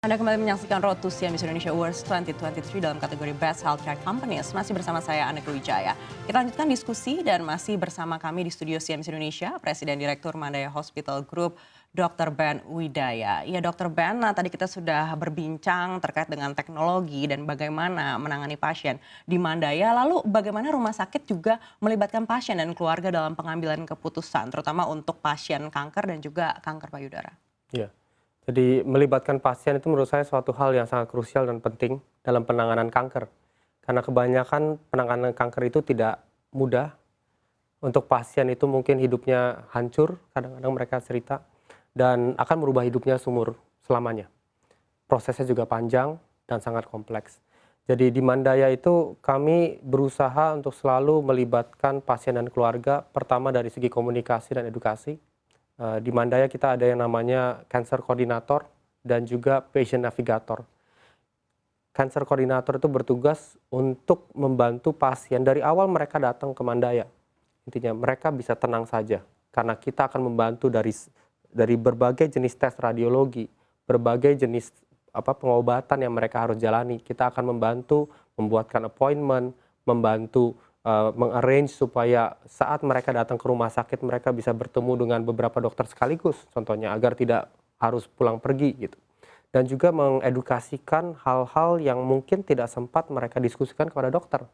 Anda kembali menyaksikan Road to CMS Indonesia Awards 2023 dalam kategori Best Healthcare Companies. Masih bersama saya, Anneke Wijaya. Kita lanjutkan diskusi dan masih bersama kami di studio CMS Indonesia, Presiden Direktur Mandaya Hospital Group, Dr. Ben Widaya. Ya, Dr. Ben, tadi kita sudah berbincang terkait dengan teknologi dan bagaimana menangani pasien di Mandaya. Lalu bagaimana rumah sakit juga melibatkan pasien dan keluarga dalam pengambilan keputusan, terutama untuk pasien kanker dan juga kanker payudara. Iya. Jadi melibatkan pasien itu menurut saya suatu hal yang sangat krusial dan penting dalam penanganan kanker. Karena kebanyakan penanganan kanker itu tidak mudah. Untuk pasien itu mungkin hidupnya hancur, kadang-kadang mereka cerita, dan akan merubah hidupnya selamanya. Prosesnya juga panjang dan sangat kompleks. Jadi di Mandaya itu kami berusaha untuk selalu melibatkan pasien dan keluarga, pertama dari segi komunikasi dan edukasi. Di Mandaya kita ada yang namanya Cancer Coordinator dan juga Patient Navigator. Cancer Coordinator itu bertugas untuk membantu pasien dari awal mereka datang ke Mandaya. Intinya mereka bisa tenang saja karena kita akan membantu dari berbagai jenis tes radiologi, berbagai jenis pengobatan yang mereka harus jalani. Kita akan membantu membuatkan appointment, membantu mengarrange supaya saat mereka datang ke rumah sakit mereka bisa bertemu dengan beberapa dokter sekaligus, contohnya agar tidak harus pulang pergi gitu. Dan juga mengedukasikan hal-hal yang mungkin tidak sempat mereka diskusikan kepada dokter.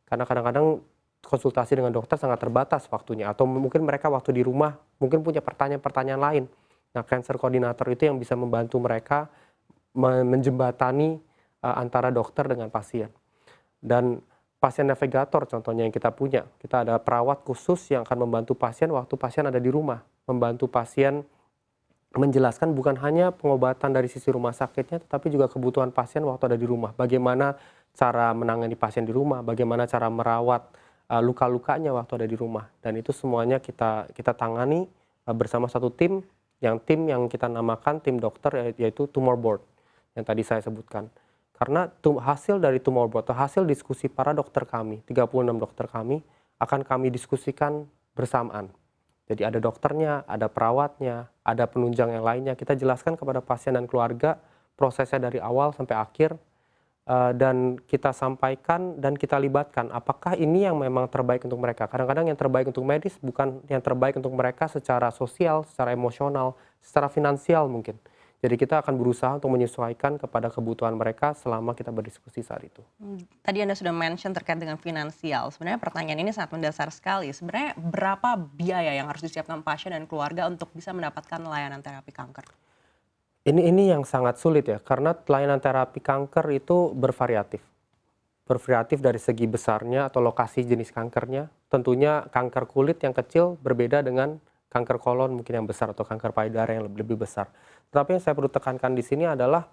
Karena kadang-kadang konsultasi dengan dokter sangat terbatas waktunya, atau mungkin mereka waktu di rumah mungkin punya pertanyaan-pertanyaan lain. Nah, Cancer Coordinator itu yang bisa membantu mereka menjembatani antara dokter dengan pasien. Dan pasien navigator contohnya yang kita punya. Kita ada perawat khusus yang akan membantu pasien waktu pasien ada di rumah. Membantu pasien menjelaskan bukan hanya pengobatan dari sisi rumah sakitnya, tetapi juga kebutuhan pasien waktu ada di rumah. Bagaimana cara menangani pasien di rumah, bagaimana cara merawat luka-lukanya waktu ada di rumah. Dan itu semuanya kita tangani bersama satu tim yang kita namakan tim dokter, yaitu tumor board yang tadi saya sebutkan. Karena hasil dari tumor board atau hasil diskusi para dokter kami, 36 dokter kami, akan kami diskusikan bersamaan. Jadi ada dokternya, ada perawatnya, ada penunjang yang lainnya. Kita jelaskan kepada pasien dan keluarga prosesnya dari awal sampai akhir, dan kita sampaikan dan kita libatkan apakah ini yang memang terbaik untuk mereka. Kadang-kadang yang terbaik untuk medis bukan yang terbaik untuk mereka secara sosial, secara emosional, secara finansial mungkin. Jadi kita akan berusaha untuk menyesuaikan kepada kebutuhan mereka selama kita berdiskusi saat itu. Tadi Anda sudah mention terkait dengan finansial. Sebenarnya pertanyaan ini sangat mendasar sekali. Sebenarnya berapa biaya yang harus disiapkan pasien dan keluarga untuk bisa mendapatkan layanan terapi kanker? Ini yang sangat sulit ya, karena layanan terapi kanker itu bervariatif. Bervariatif dari segi besarnya atau lokasi jenis kankernya. Tentunya kanker kulit yang kecil berbeda dengan kanker kolon mungkin yang besar atau kanker payudara yang lebih besar. Tetapi yang saya perlu tekankan di sini adalah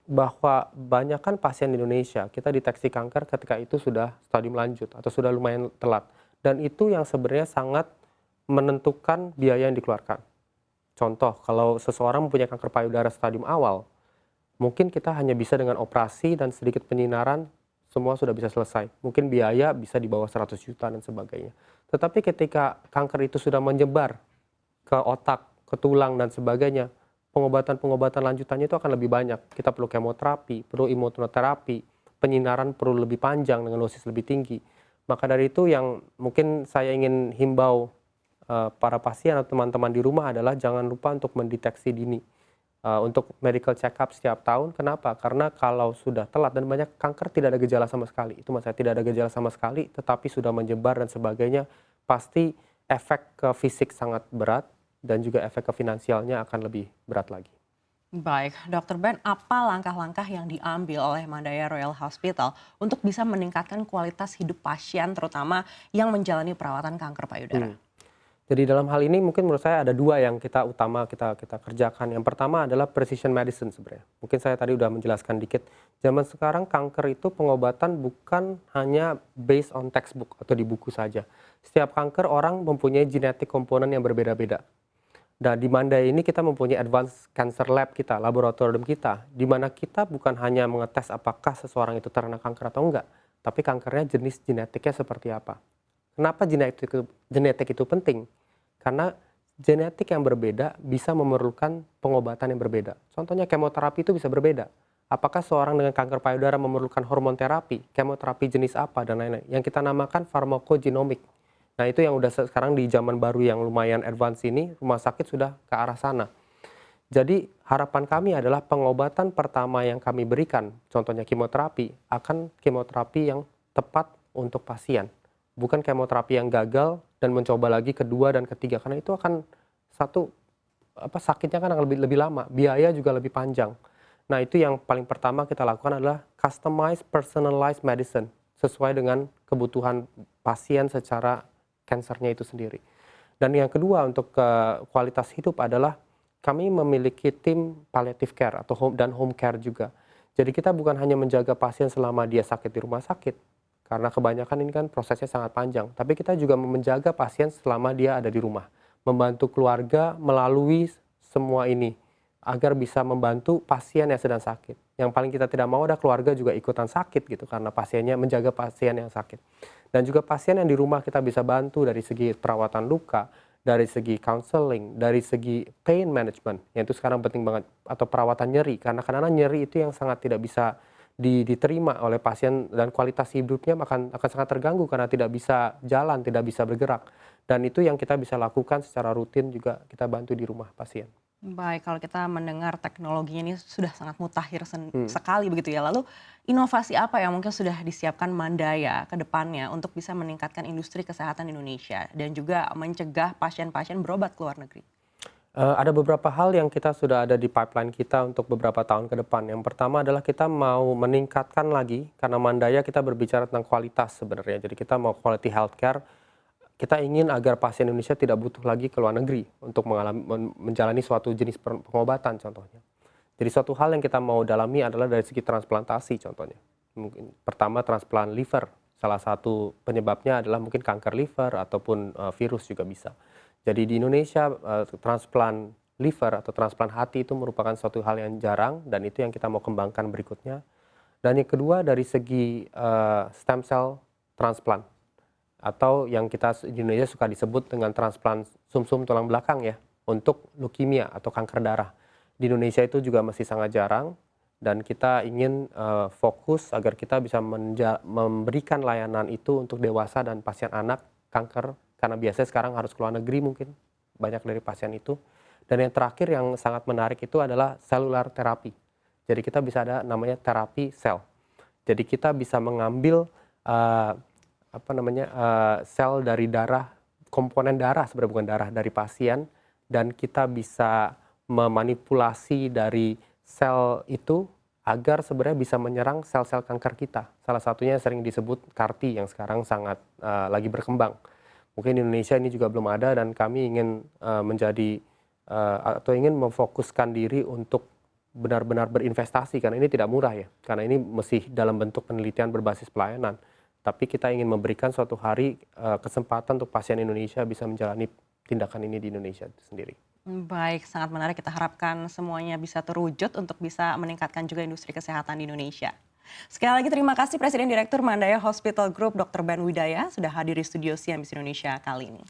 bahwa banyakkan pasien di Indonesia kita deteksi kanker ketika itu sudah stadium lanjut atau sudah lumayan telat. Dan itu yang sebenarnya sangat menentukan biaya yang dikeluarkan. Contoh, kalau seseorang mempunyai kanker payudara stadium awal, mungkin kita hanya bisa dengan operasi dan sedikit penyinaran, semua sudah bisa selesai. Mungkin biaya bisa di bawah 100 juta dan sebagainya. Tetapi ketika kanker itu sudah menyebar ke otak, ke tulang dan sebagainya, pengobatan-pengobatan lanjutannya itu akan lebih banyak. Kita perlu kemoterapi, perlu imunoterapi, penyinaran perlu lebih panjang dengan dosis lebih tinggi. Maka dari itu yang mungkin saya ingin himbau para pasien atau teman-teman di rumah adalah jangan lupa untuk mendeteksi dini. Untuk medical check up setiap tahun. Kenapa? Karena kalau sudah telat dan banyak kanker tidak ada gejala sama sekali. Itu maksudnya tidak ada gejala sama sekali, tetapi sudah menyebar dan sebagainya, pasti efek ke fisik sangat berat dan juga efek ke finansialnya akan lebih berat lagi. Baik, Dr. Ben, apa langkah-langkah yang diambil oleh Mandaya Royal Hospital untuk bisa meningkatkan kualitas hidup pasien, terutama yang menjalani perawatan kanker payudara? Jadi dalam hal ini mungkin menurut saya ada dua yang kita kerjakan. Yang pertama adalah precision medicine sebenarnya. Mungkin saya tadi udah menjelaskan dikit. Zaman sekarang kanker itu pengobatan bukan hanya based on textbook atau di buku saja. Setiap kanker orang mempunyai genetik komponen yang berbeda-beda. Nah, di Mandaya ini kita mempunyai advanced cancer lab kita, laboratorium kita, di mana kita bukan hanya mengetes apakah seseorang itu terkena kanker atau enggak, tapi kankernya jenis genetiknya seperti apa. Kenapa genetik itu penting? Karena genetik yang berbeda bisa memerlukan pengobatan yang berbeda. Contohnya kemoterapi itu bisa berbeda. Apakah seorang dengan kanker payudara memerlukan hormon terapi, kemoterapi jenis apa, dan lain-lain. Yang kita namakan farmakogenomik. Nah itu yang udah sekarang di zaman baru yang lumayan advance ini, rumah sakit sudah ke arah sana. Jadi harapan kami adalah pengobatan pertama yang kami berikan, contohnya kemoterapi, akan kemoterapi yang tepat untuk pasien. Bukan kemoterapi yang gagal dan mencoba lagi kedua dan ketiga, karena itu akan sakitnya kan akan lebih lama, biaya juga lebih panjang. Nah itu yang paling pertama kita lakukan adalah customized personalized medicine sesuai dengan kebutuhan pasien secara kansernya itu sendiri. Dan yang kedua untuk kualitas hidup adalah kami memiliki tim palliative care atau home care juga. Jadi kita bukan hanya menjaga pasien selama dia sakit di rumah sakit, karena kebanyakan ini kan prosesnya sangat panjang. Tapi kita juga menjaga pasien selama dia ada di rumah, membantu keluarga melalui semua ini agar bisa membantu pasien yang sedang sakit. Yang paling kita tidak mau ada keluarga juga ikutan sakit gitu karena pasiennya menjaga pasien yang sakit. Dan juga pasien yang di rumah kita bisa bantu dari segi perawatan luka, dari segi counseling, dari segi pain management, yang itu sekarang penting banget, atau perawatan nyeri, karena kadang-kadang nyeri itu yang sangat tidak bisa diterima oleh pasien dan kualitas hidupnya akan sangat terganggu karena tidak bisa jalan, tidak bisa bergerak. Dan itu yang kita bisa lakukan secara rutin juga kita bantu di rumah pasien. Baik, kalau kita mendengar teknologinya ini sudah sangat mutakhir sekali begitu ya. Lalu inovasi apa yang mungkin sudah disiapkan Mandaya ke depannya untuk bisa meningkatkan industri kesehatan Indonesia dan juga mencegah pasien-pasien berobat ke luar negeri? Ada beberapa hal yang kita sudah ada di pipeline kita untuk beberapa tahun ke depan. Yang pertama adalah kita mau meningkatkan lagi, karena Mandaya kita berbicara tentang kualitas sebenarnya. Jadi kita mau quality healthcare. Kita ingin agar pasien Indonesia tidak butuh lagi ke luar negeri untuk menjalani suatu jenis pengobatan contohnya. Jadi suatu hal yang kita mau dalami adalah dari segi transplantasi contohnya. Mungkin pertama transplant liver, salah satu penyebabnya adalah mungkin kanker liver ataupun virus juga bisa. Jadi di Indonesia transplant liver atau transplant hati itu merupakan suatu hal yang jarang dan itu yang kita mau kembangkan berikutnya. Dan yang kedua dari segi stem cell transplant, atau yang kita di Indonesia suka disebut dengan transplant sumsum tulang belakang ya, untuk leukemia atau kanker darah. Di Indonesia itu juga masih sangat jarang dan kita ingin fokus agar kita bisa memberikan layanan itu untuk dewasa dan pasien anak kanker, karena biasanya sekarang harus ke luar negeri mungkin banyak dari pasien itu. Dan yang terakhir yang sangat menarik itu adalah cellular terapi. Jadi kita bisa ada namanya terapi sel. Jadi kita bisa mengambil sel dari darah, komponen darah sebenarnya bukan darah dari pasien, dan kita bisa memanipulasi dari sel itu agar sebenarnya bisa menyerang sel-sel kanker kita. Salah satunya sering disebut CAR-T yang sekarang sangat lagi berkembang. Mungkin di Indonesia ini juga belum ada dan kami ingin ingin memfokuskan diri untuk benar-benar berinvestasi karena ini tidak murah ya. Karena ini mesti dalam bentuk penelitian berbasis pelayanan. Tapi kita ingin memberikan suatu hari kesempatan untuk pasien Indonesia bisa menjalani tindakan ini di Indonesia sendiri. Baik, sangat menarik. Kita harapkan semuanya bisa terwujud untuk bisa meningkatkan juga industri kesehatan di Indonesia. Sekali lagi terima kasih Presiden Direktur Mandaya Hospital Group Dr. Ben Widaya sudah hadir di studio CNBC Indonesia kali ini.